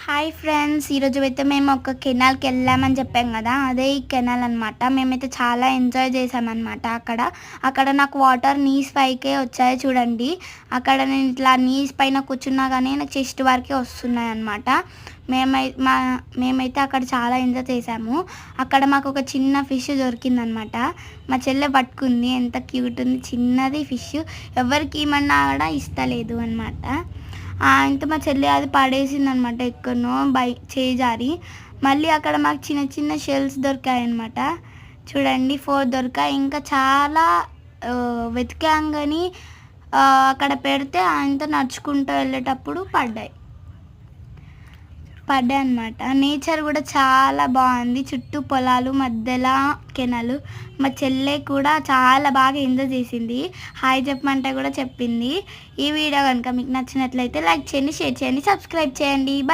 Hi friends, ఈరోజు అయితే మేము ఒక కెనాల్కి వెళ్ళామని చెప్పాం కదా, అదే ఈ కెనాల్ అనమాట. మేమైతే చాలా ఎంజాయ్ చేసామన్నమాట. అక్కడ నాకు వాటర్ నీస్ పైకే వచ్చాయి చూడండి. అక్కడ నేను ఇట్లా నీస్ పైన కూర్చున్నా కానీ నాకు చెస్ట్ వరకే వస్తున్నాయి అనమాట. మేమైతే అక్కడ చాలా ఎంజాయ్ చేసాము. అక్కడ మాకు ఒక చిన్న ఫిష్ దొరికిందనమాట. మా చెల్లె పట్టుకుంది, ఎంత క్యూట్ ఉంది, చిన్నది ఫిష్. ఎవరికి ఏమన్నా కూడా ఇస్తలేదు అనమాట. ఇంత మా చెల్లి అది పడేసిందనమాట ఎక్కడనో చేయి జారి. మళ్ళీ అక్కడ మాకు చిన్న చిన్న షెల్స్ దొరికాయన్నమాట. చూడండి 4 దొరికాయి. ఇంకా చాలా వెతికాం కానీ అక్కడ పెడితే ఆయనతో నడుచుకుంటూ వెళ్ళేటప్పుడు పడ్డాయి అనమాట. నేచర్ కూడా చాలా బాగుంది, చుట్టూ పొలాలు, మధ్యలో కెనాలు. మా చెల్లె కూడా చాలా బాగా ఎంజాయ్ చేసింది. హాయ్ చెప్పమంటే కూడా చెప్పింది. ఈ వీడియో కనుక మీకు నచ్చినట్లయితే లైక్ చేయండి, షేర్ చేయండి, సబ్స్క్రైబ్ చేయండి.